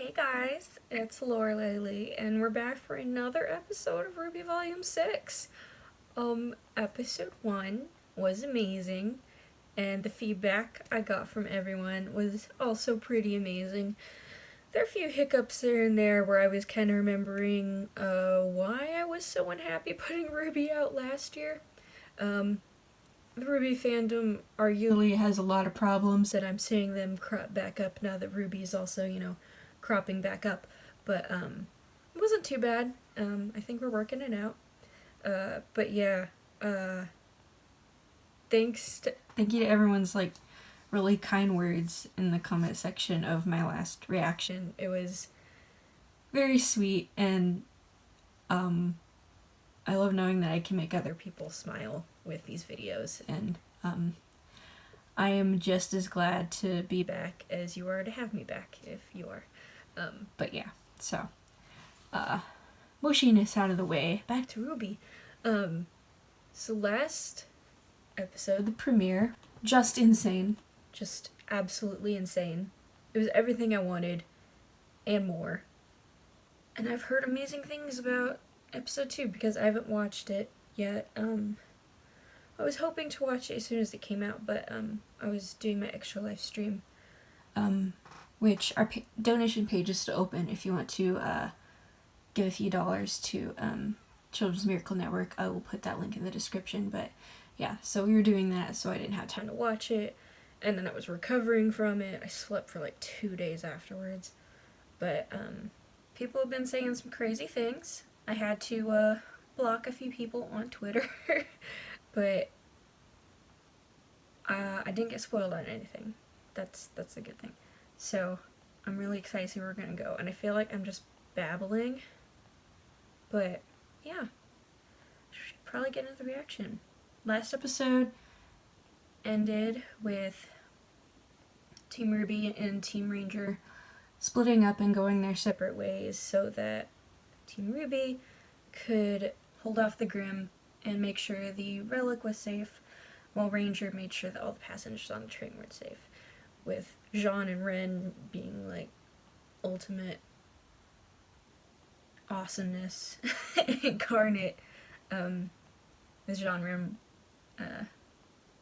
Hey guys, it's Laurelei Lee, and we're back for another episode of RWBY Volume 6. Episode 1 was amazing, and the feedback I got from everyone was also pretty amazing. There are a few hiccups there and there where I was kind of remembering why I was so unhappy putting RWBY out last year. The RWBY fandom arguably has a lot of problems that I'm seeing them crop back up now that RWBY is also, cropping back up. But it wasn't too bad. I think we're working it out. But yeah, thank you to everyone's really kind words in the comment section of my last reaction. It was very sweet, and I love knowing that I can make other people smile with these videos, and I am just as glad to be back as you are to have me back, if you are. But yeah, so mushiness out of the way, back to RWBY. So last episode, the premiere, just insane. Just absolutely insane. It was everything I wanted, and more. And I've heard amazing things about episode 2 because I haven't watched it yet. I was hoping to watch it as soon as it came out, but I was doing my extra live stream, which our donation page is still open if you want to give a few dollars to Children's Miracle Network. I will put that link in the description. But yeah, so we were doing that, so I didn't have time to watch it, and then I was recovering from it. I slept for 2 days afterwards. But people have been saying some crazy things. I had to block a few people on Twitter. But I didn't get spoiled on anything. That's a good thing. So I'm really excited to see where we're gonna go. And I feel like I'm just babbling. But yeah, should probably get into the reaction. Last episode ended with Team RWBY and Team Ranger splitting up and going their separate ways so that Team RWBY could hold off the Grimm and make sure the Relic was safe, while Ranger made sure that all the passengers on the train were safe, with Jean and Ren being ultimate awesomeness incarnate, with Jean Ren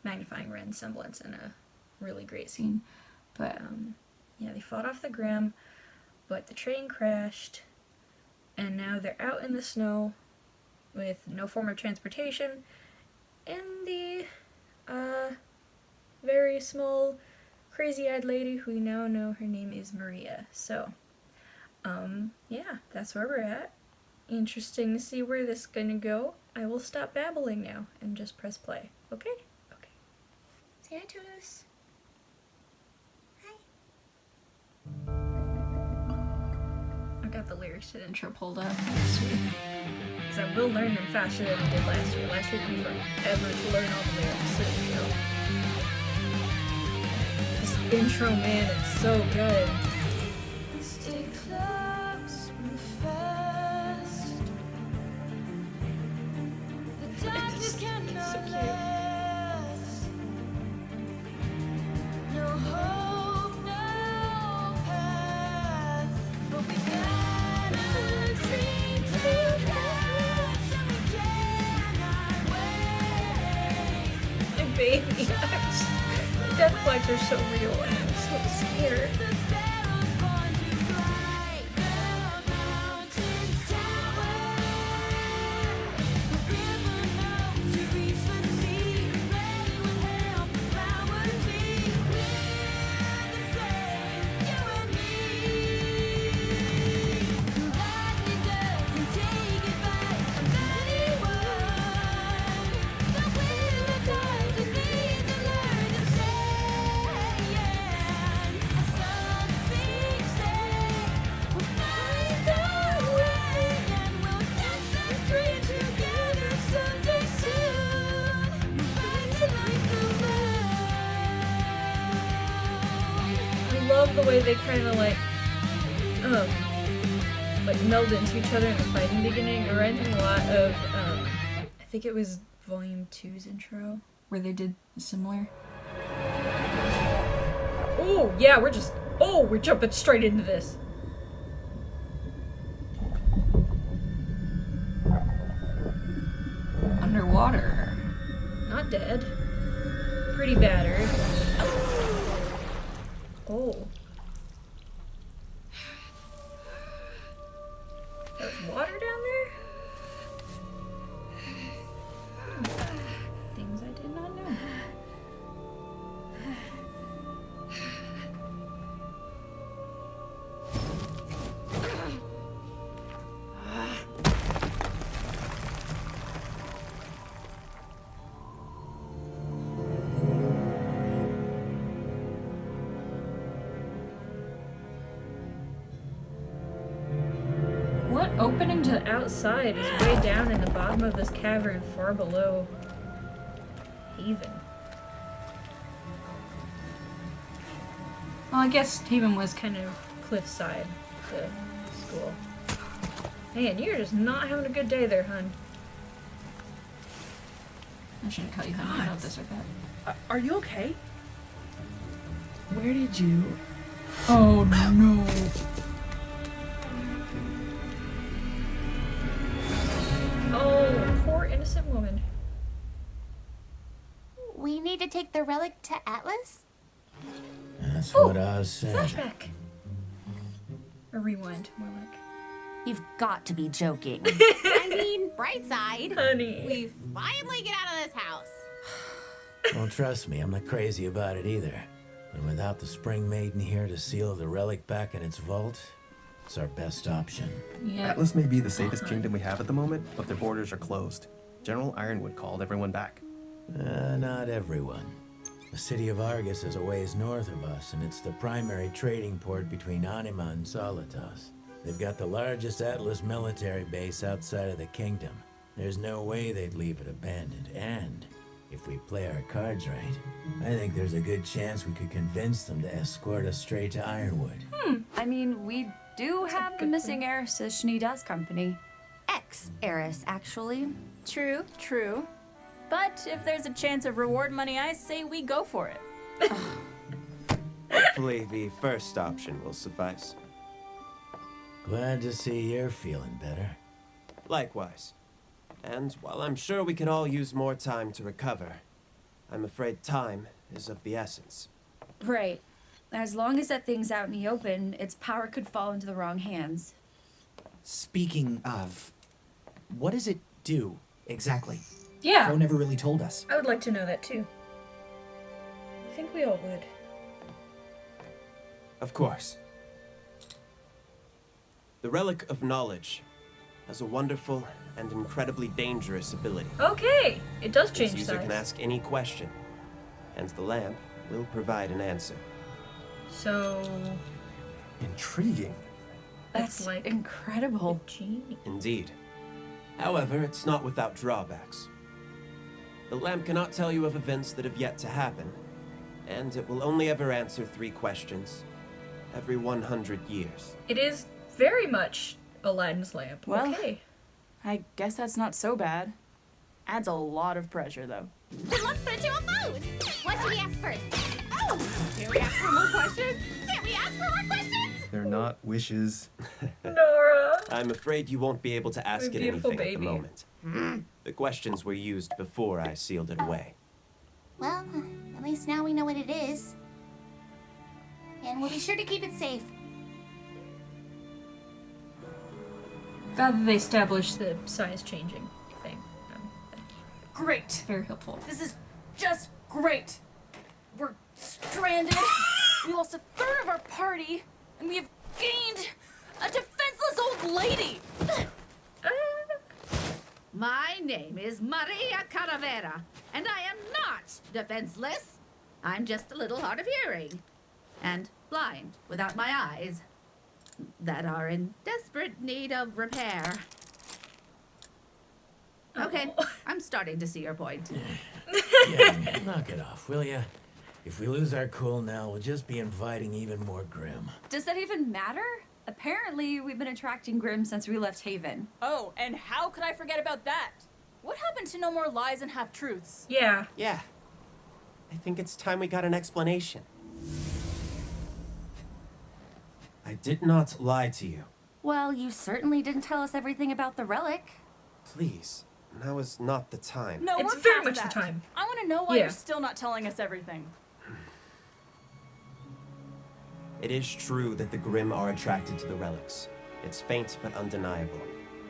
magnifying Ren's semblance in a really great scene. But yeah, they fought off the Grimm, but the train crashed, and now they're out in the snow with no form of transportation, and the very small, crazy-eyed lady who we now know her name is Maria. So, yeah, that's where we're at. Interesting to see where this is gonna go. I will stop babbling now and just press play. Okay? Okay. Say hi to us. Hi. I've got the lyrics to the intro pulled up. Sweet. Because I will learn them faster than I did last year. Last year took me forever to learn all the lyrics to the show. This intro, man, it's so good. Stay close, move fast. The darkness cannot last. No hope, no path, but we gotta dream together. Baby, the death flags are so real and I'm so scared. The way they kind of meld into each other in the fighting beginning. It reminds me a lot of I think it was Volume 2's intro where they did similar. Oh yeah, we're jumping straight into this. underwater. Not dead. Pretty battered. Oh. There's water down there? Things I did not know. What opening to the outside is way down in the bottom of this cavern far below Haven? Well, I guess Haven was kind of cliffside, the school. Man, you're just not having a good day there, hun. I shouldn't cut you, honey. I know this or that. Are you okay? Where did you... Oh, no. Oh, poor innocent woman. We need to take the relic to Atlas? That's what I was saying. Flashback. Or rewind, more like. You've got to be joking. I mean, bright side. Honey. We finally get out of this house. Well, trust me, I'm not crazy about it either. And without the Spring Maiden here to seal the relic back in its vault, it's our best option. Yeah. Atlas may be the safest kingdom we have at the moment, but their borders are closed. General Ironwood called everyone back. Not everyone. The city of Argus is a ways north of us, and it's the primary trading port between Anima and Solitas. They've got the largest Atlas military base outside of the kingdom. There's no way they'd leave it abandoned, and if we play our cards right, I think there's a good chance we could convince them to escort us straight to Ironwood. I mean, we do have the missing heiress to Shnida's company. Ex-heiress, actually. True, true. But if there's a chance of reward money, I say we go for it. Hopefully the first option will suffice. Glad to see you're feeling better. Likewise. And while I'm sure we could all use more time to recover, I'm afraid time is of the essence. Right. As long as that thing's out in the open, its power could fall into the wrong hands. Speaking of, what does it do exactly? Yeah, Crow never really told us. I would like to know that too. I think we all would. Of course. The Relic of Knowledge has a wonderful and incredibly dangerous ability. Okay, it does Its change user size. can ask any question, and the lamp will provide an answer. So Intriguing. That's it's like incredible. a genie. Indeed. However, it's not without drawbacks. The lamp cannot tell you of events that have yet to happen, and it will only ever answer 3 questions every 100 years. It is very much Aladdin's lamp. Well- Okay. I guess that's not so bad. Adds a lot of pressure, though. Then let's put it to a vote. What should we ask first? Oh! Can we ask for more questions? Can we ask for more questions? They're not wishes. Nora. I'm afraid you won't be able to ask My it beautiful anything at the baby. moment. The questions were used before I sealed it away. Well, at least now we know what it is. And we'll be sure to keep it safe. Glad that they established the size changing thing. Great. Very helpful. This is just great. We're stranded. We lost a third of our party, and we have gained a defenseless old lady. My name is Maria Caravera, and I am not defenseless. I'm just a little hard of hearing, and blind without my eyes, that are in desperate need of repair. Okay, I'm starting to see your point. Yeah, knock it off, will ya? If we lose our cool now, we'll just be inviting even more Grim. Does that even matter? Apparently, we've been attracting Grimm since we left Haven. Oh, and how could I forget about that? What happened to no more lies and half-truths? Yeah. Yeah. I think it's time we got an explanation. I did not lie to you. Well, you certainly didn't tell us everything about the relic. Please, Now is not the time. No, It's we're very past much that. the time. I want to know why Yeah. you're still not telling us everything. It is true that the Grimm are attracted to the relics. It's faint but undeniable.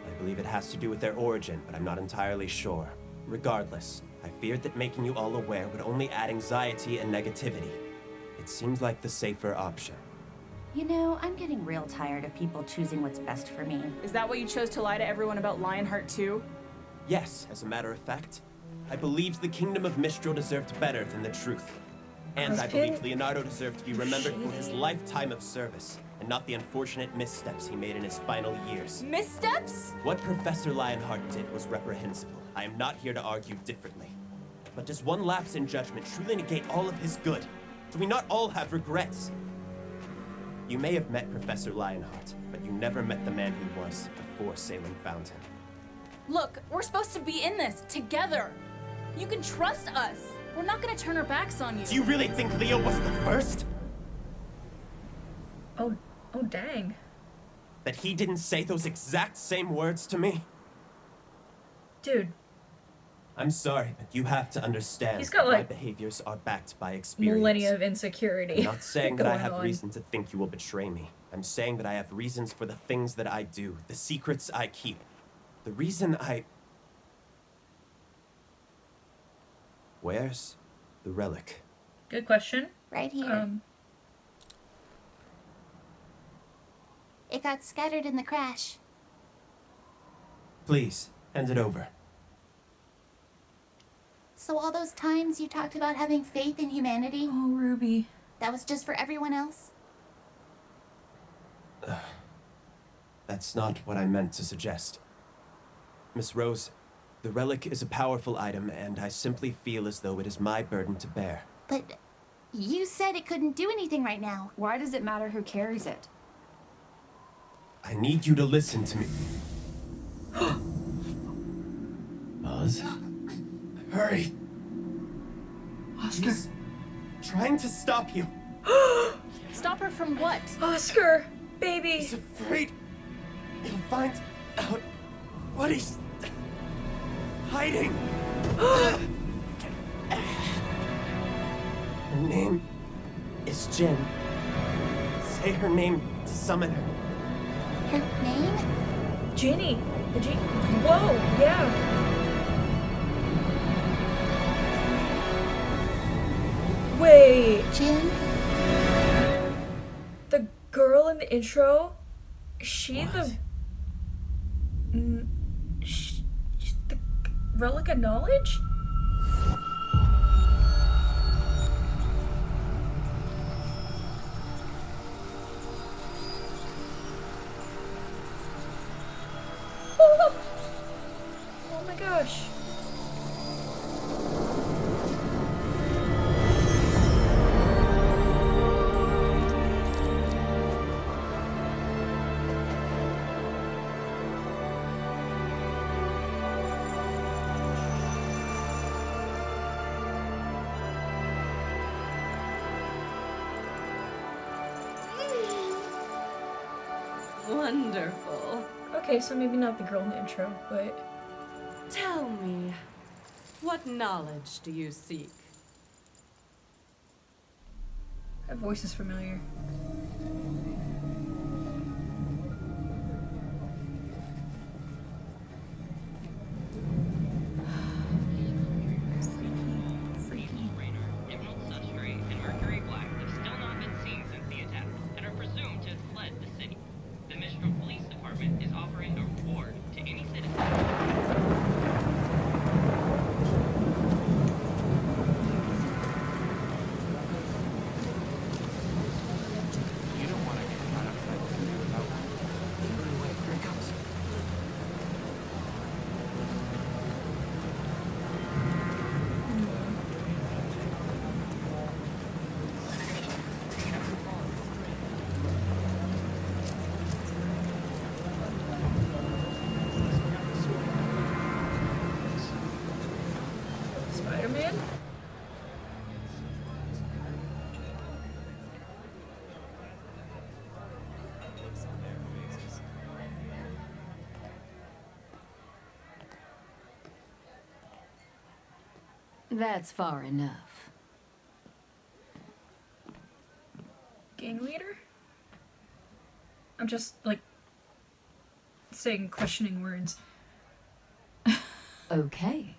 I believe it has to do with their origin, but I'm not entirely sure. Regardless, I feared that making you all aware would only add anxiety and negativity. It seems like the safer option. You know, I'm getting real tired of people choosing what's best for me. Is that why you chose to lie to everyone about Lionheart too? Yes, as a matter of fact, I believed the Kingdom of Mistral deserved better than the truth. And I believed Leonardo deserved to be remembered for his lifetime of service, and not the unfortunate missteps he made in his final years. Missteps? What Professor Lionheart did was reprehensible. I am not here to argue differently. But does one lapse in judgment truly negate all of his good? Do we not all have regrets? You may have met Professor Lionheart, but you never met the man he was before Salem found him. Look, we're supposed to be in this together. You can trust us. We're not gonna turn our backs on you. Do you really think Leo was the first? Oh dang. That he didn't say those exact same words to me? Dude, I'm sorry, but you have to understand He's got, that my like, behaviors are backed by experience. millennia of insecurity. I'm not saying that I going have on. reason to think you will betray me. I'm saying that I have reasons for the things that I do, the secrets I keep. The reason I... Where's the relic? Good question. Right here. It got scattered in the crash. Please, hand it over. So all those times you talked about having faith in humanity, Oh, Ruby. that was just for everyone else? That's not what I meant to suggest. Miss Rose, the relic is a powerful item, and I simply feel as though it is my burden to bear. But you said it couldn't do anything right now. Why does it matter who carries it? I need you to listen to me. Buzz? Hurry! Oscar. He's trying to stop you. Stop her from what? Oscar, baby. He's afraid he'll find out what he's hiding. Her name is Jinn. Say her name to summon her. Her name? Ginny. Whoa, yeah. Wait. Jinn? The girl in the intro, she What? she's the Relic of Knowledge? Oh my gosh. Wonderful. Okay, so maybe not the girl in the intro, but Tell me, what knowledge do you seek? her voice is familiar. That's far enough. Gang leader? I'm just, like, saying questioning words. Okay.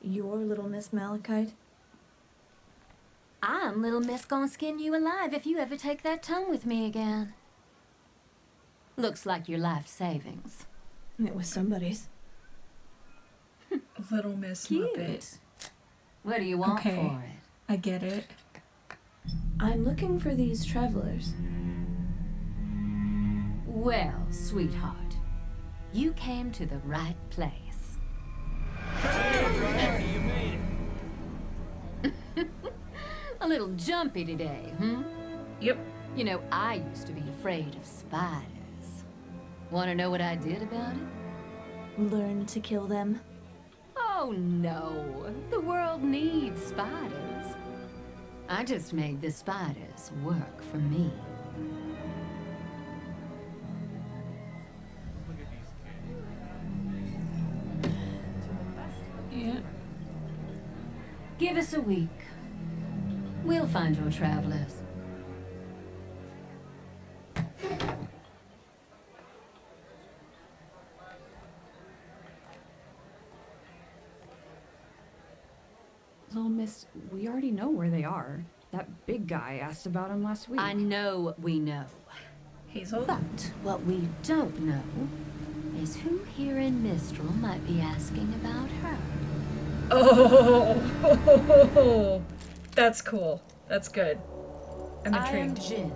You're Little Miss Malachite? I'm Little Miss gonna skin you alive if you ever take that tongue with me again. Looks like your life savings. It was somebody's. Little Miss Cute. Muppet. What do you want Okay. for it? I get it. I'm looking for these travelers. Well, sweetheart, you came to the right place. Hey, you made it. A little jumpy today, hmm? Yep. You know, I used to be afraid of spiders. Want to know what I did about it? Learn to kill them. Oh no, the world needs spiders. I just made the spiders work for me. Yeah. Give us a week. We'll find your travelers. Little Miss, we already know where they are. That big guy asked about them last week. I know we know. Hazel? But what we don't know is who here in Mistral might be asking about her. Oh, that's cool. That's good. I'm I am intrigued. Jinn,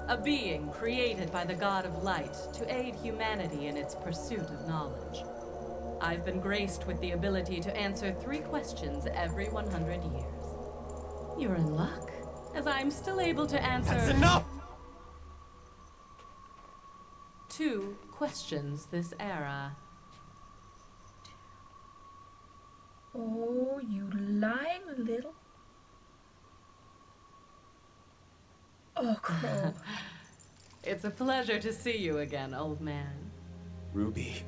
a being created by the god of light to aid humanity in its pursuit of knowledge. I've been graced with the ability to answer 3 questions every 100 years. You're in luck, as I'm still able to answer... That's enough! 2 questions this era. Oh, you lying little... Oh, Crow. It's a pleasure to see you again, old man. Ruby.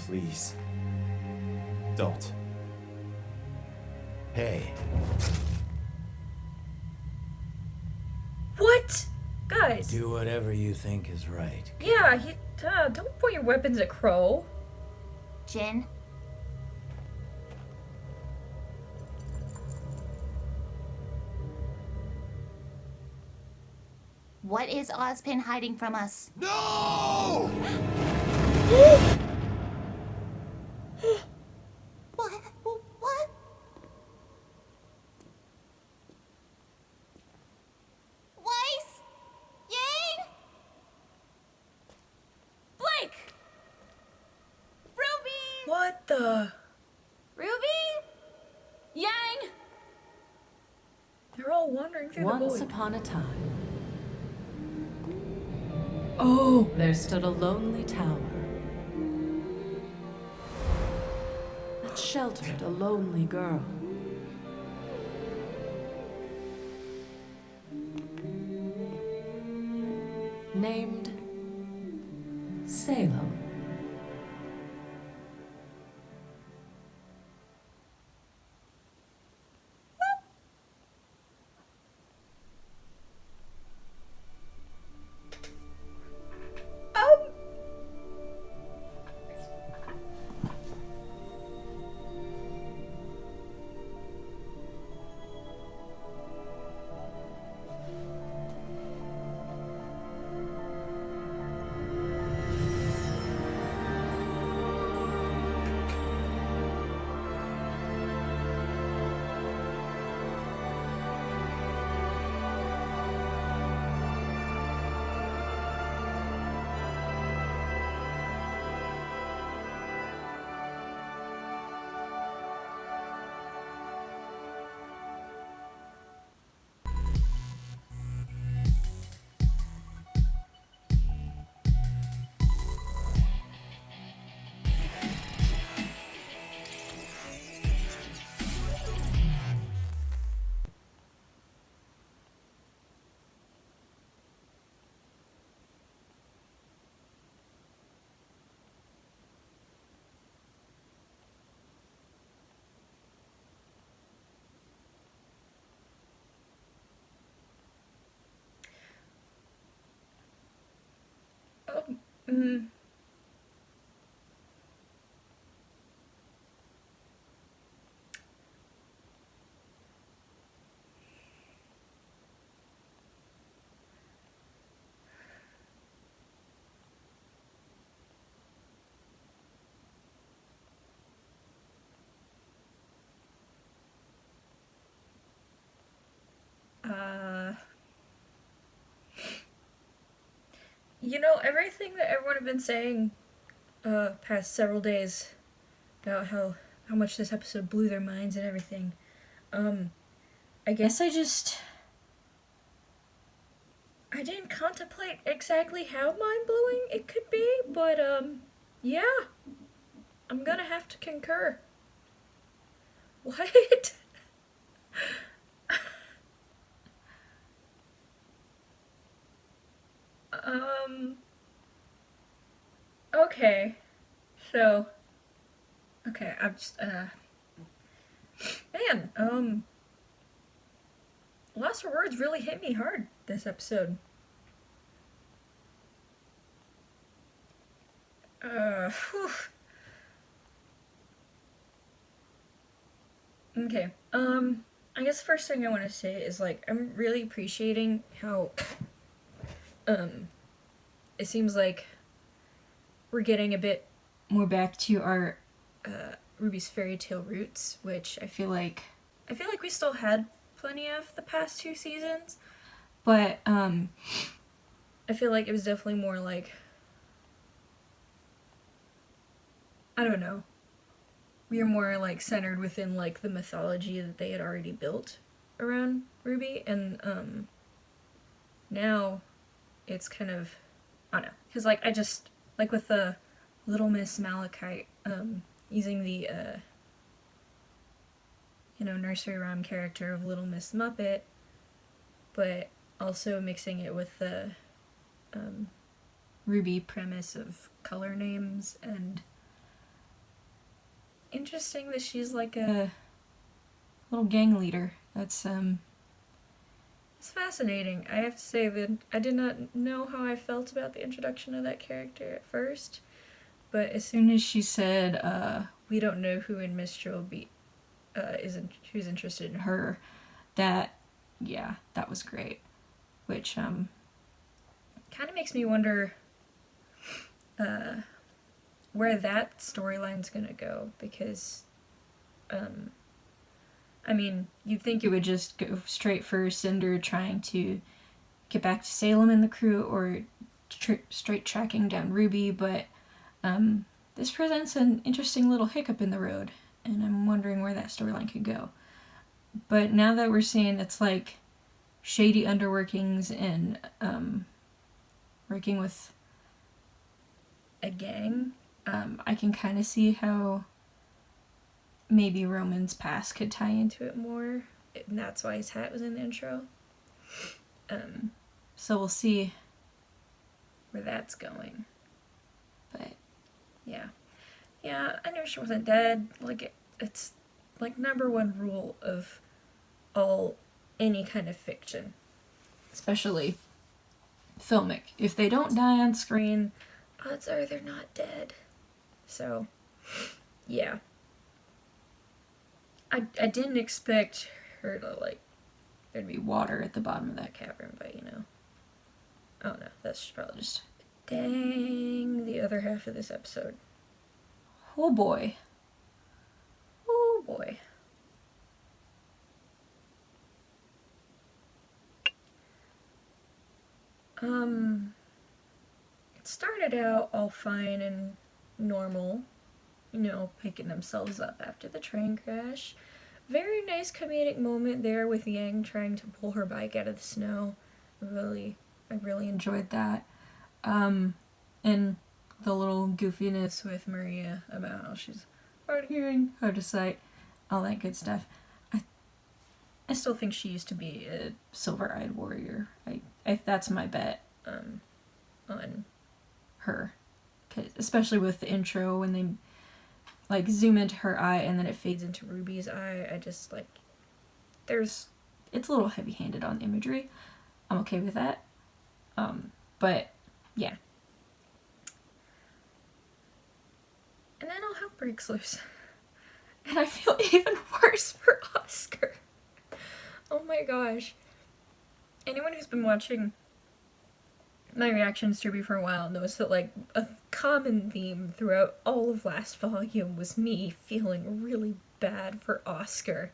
Please. Don't. Hey. What? Guys. Do whatever you think is right. Yeah, don't point your weapons at Crow. Jinn? What is Ozpin hiding from us? No! What? What? Weiss? Yang? Blake! Ruby! What the? Ruby? Yang? They're all wandering through the Once void. upon a time, Oh! there stood a lonely tower that sheltered a lonely girl. Named Salem. You know, everything that everyone had been saying past several days about how much this episode blew their minds and everything. I guess I didn't contemplate exactly how mind-blowing it could be, but yeah. I'm gonna have to concur. What? Okay. So, okay, I'm just, man, Lost for Words really hit me hard this episode. Whew. Okay, I guess the first thing I want to say is, like, I'm really appreciating how, it seems like we're getting a bit more back to our, RWBY's fairy tale roots, which I feel like we still had plenty of the past 2 seasons, but, I feel like it was definitely more like, I don't know, we are more, like, centered within, like, the mythology that they had already built around RWBY, and, now it's kind of, I don't know, because, like, I just, like, with the Little Miss Malachite, using the, you know, nursery rhyme character of Little Miss Muppet, but also mixing it with the, RWBY premise of color names, and interesting that she's like a little gang leader. That's, it's fascinating. I have to say that I did not know how I felt about the introduction of that character at first, but as soon as she said, we don't know who in Mystery will be, who's interested in her, that was great. Which, kind of makes me wonder, where that storyline's gonna go, because, I mean, you'd think it would just go straight for Cinder trying to get back to Salem and the crew, or straight tracking down RWBY, but, this presents an interesting little hiccup in the road, and I'm wondering where that storyline could go. But now that we're seeing it's like shady underworkings and, working with a gang, I can kind of see how maybe Roman's past could tie into it more, and that's why his hat was in the intro. So we'll see where that's going. But yeah, I knew she wasn't dead. Like, it's like #1 rule of any kind of fiction, especially filmic. If they don't die on screen, odds are they're not dead. So, yeah. I didn't expect her to, like, there'd be water at the bottom of that cavern, but, you know. Oh no, that's probably just... Dang, the other half of this episode. Oh boy. Oh boy. It started out all fine and normal, you know, picking themselves up after the train crash. Very nice comedic moment there with Yang trying to pull her bike out of the snow. I really enjoyed that. And the little goofiness with Maria about how she's hard of hearing, hard of sight, all that good stuff. I still think she used to be a silver-eyed warrior. That's my bet on her, 'cause especially with the intro when they like zoom into her eye and then it fades into RWBY's eye. I just like it's a little heavy-handed on imagery. I'm okay with that. But yeah. And then all hell breaks loose. And I feel even worse for Oscar. Oh my gosh. Anyone who's been watching my reactions to RWBY for a while knows that, like, a common theme throughout all of last volume was me feeling really bad for Oscar.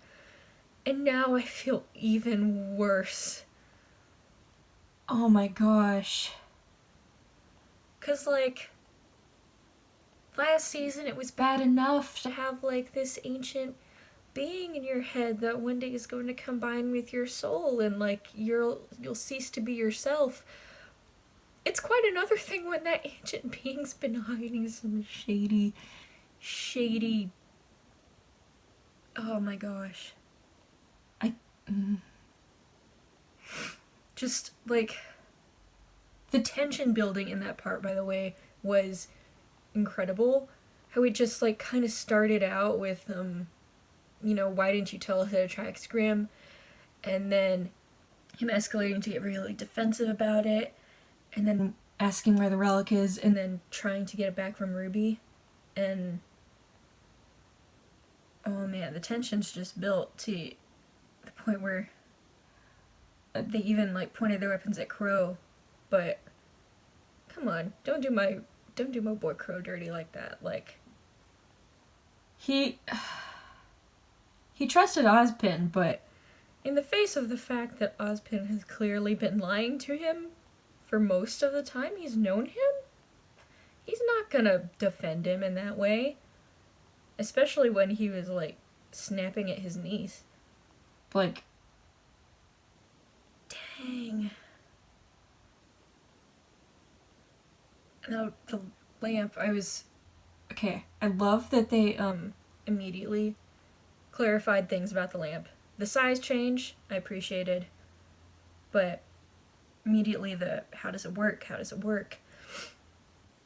And now I feel even worse. Oh my gosh. 'Cause, like, last season it was bad enough to have, like, this ancient being in your head that one day is going to combine with your soul and, like, you'll cease to be yourself. It's quite another thing when that ancient being's been hiding some shady... Oh my gosh. Just, like, the tension building in that part, by the way, was incredible. How it just, like, kind of started out with, you know, why didn't you tell us it attracts Grimm? And then him escalating to get really defensive about it, and then asking where the relic is, and then trying to get it back from RWBY. And oh man, the tension's just built to the point where they even, like, pointed their weapons at Crow. But come on, don't do my boy Crow dirty like that. Like, he trusted Ozpin, but in the face of the fact that Ozpin has clearly been lying to him for most of the time he's known him, he's not gonna defend him in that way. Especially when he was, like, snapping at his niece. Like, dang. Now, the lamp, okay, I love that they, immediately clarified things about the lamp. The size change, I appreciated, but immediately how does it work,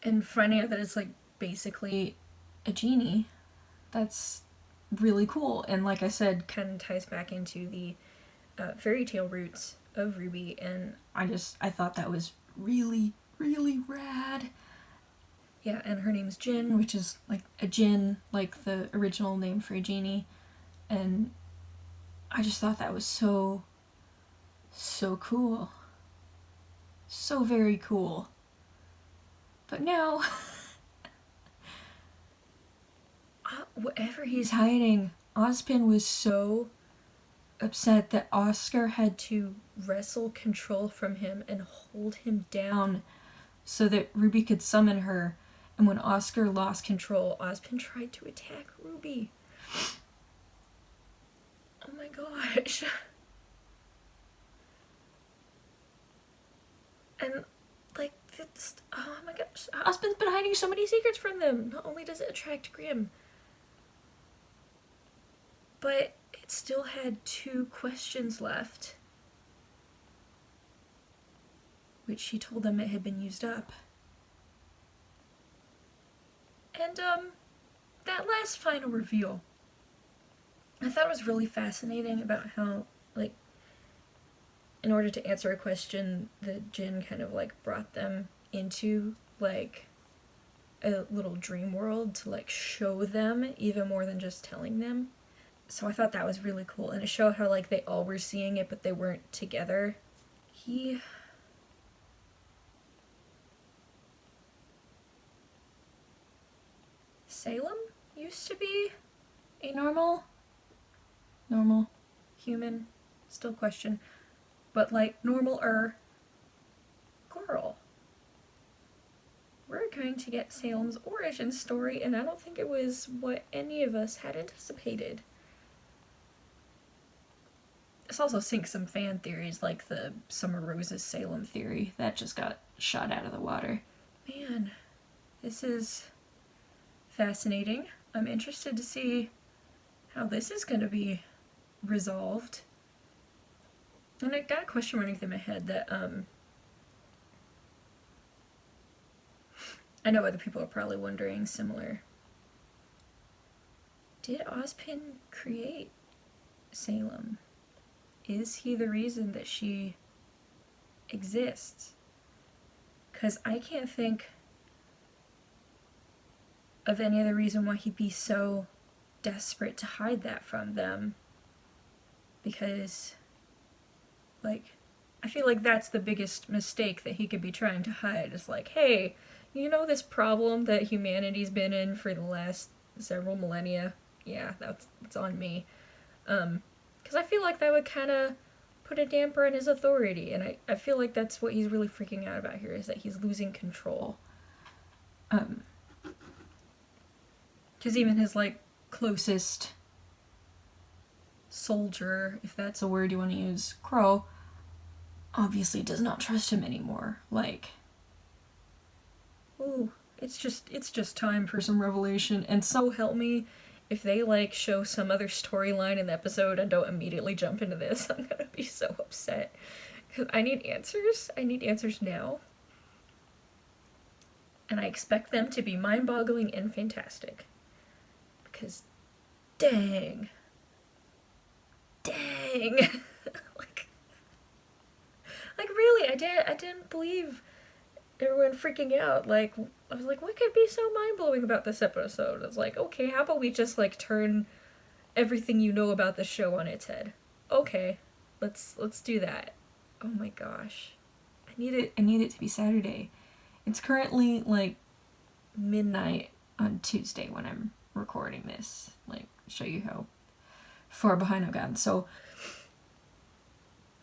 and finding out that it's, like, basically a genie, that's really cool, and like I said, kind of ties back into the fairy tale roots of RWBY, and I thought that was really, really rad. Yeah, and her name's Jinn, which is, like, a Jinn, like the original name for a genie, and I just thought that was so cool. So very cool. But now, whatever he's hiding, Ozpin was so upset that Oscar had to wrestle control from him and hold him down so that RWBY could summon her. And when Oscar lost control, Ozpin tried to attack RWBY. Oh my gosh. And, like, oh my gosh, Ozpin's been hiding so many secrets from them. Not only does it attract Grimm, but it still had 2 questions left, which she told them it had been used up. And, that last final reveal, I thought it was really fascinating about how, like, in order to answer a question, the Jinn kind of, like, brought them into, like, a little dream world to, like, show them even more than just telling them. So I thought that was really cool, and it showed how, like, they all were seeing it, but they weren't together. Salem used to be a normal human, still question, but, like, normal-er girl. We're going to get Salem's origin story, and I don't think it was what any of us had anticipated. This also sinks some fan theories, like the Summer Rose's Salem theory. That just got shot out of the water. Man, this is fascinating. I'm interested to see how this is going to be resolved. And I got a question running through my head that, I know other people are probably wondering similar. Did Ozpin create Salem? Is he the reason that she exists? Because I can't think of any other reason why he'd be so desperate to hide that from them. Because, like, I feel like that's the biggest mistake that he could be trying to hide. Is like, hey, you know this problem that humanity's been in for the last several millennia? Yeah, that's on me. Because I feel like that would kind of put a damper on his authority, and I feel like that's what he's really freaking out about here, is that he's losing control. Because even his, like, closest soldier, if that's a word you want to use, Crow, obviously does not trust him anymore. Like, ooh, it's just time for some revelation. And so help me, if they, like, show some other storyline in the episode and don't immediately jump into this, I'm gonna be so upset. Because I need answers. I need answers now. And I expect them to be mind-boggling and fantastic. Because, dang. like really, I didn't believe everyone freaking out. Like, I was like, what could be so mind-blowing about this episode? It's like, okay, how about we just, like, turn everything you know about the show on its head? Okay, let's do that. Oh my gosh. I need it to be Saturday. It's currently, like, midnight on Tuesday when I'm recording this. Like, show you how far behind I've gotten. So,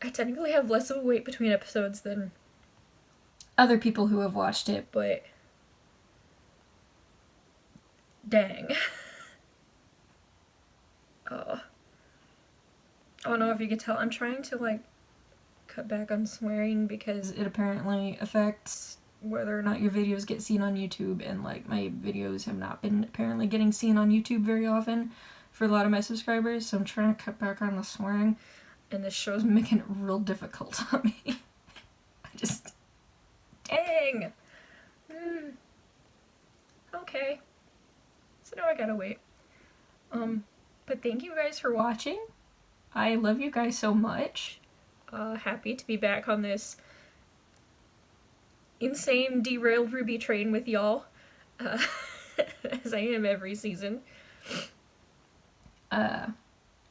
I technically have less of a wait between episodes than other people who have watched it, but dang. Oh. I don't know if you could tell. I'm trying to, like, cut back on swearing because it apparently affects whether or not your videos get seen on YouTube, and, like, my videos have not been apparently getting seen on YouTube very often for a lot of my subscribers, so I'm trying to cut back on the swearing, and this show's making it real difficult on me. I just... Dang! Okay. So now I gotta wait. But thank you guys for watching. I love you guys so much. Happy to be back on this insane derailed RWBY train with y'all. As I am every season.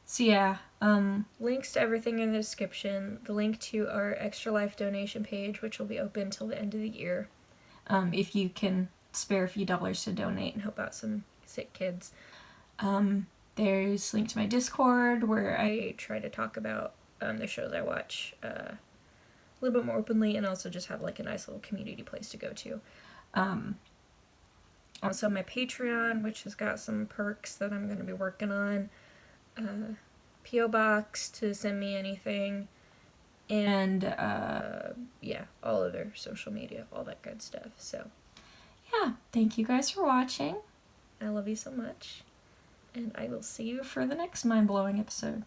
So yeah, links to everything in the description. The link to our Extra Life donation page, which will be open till the end of the year. If you can spare a few dollars to donate and help out some sick kids. There's a link to my Discord where I try to talk about the shows I watch a little bit more openly, and also just have, like, a nice little community place to go to. Also my Patreon, which has got some perks that I'm going to be working on. P.O. Box to send me anything. And, yeah, all other social media, all that good stuff. So, yeah, thank you guys for watching. I love you so much. And I will see you for the next mind-blowing episode.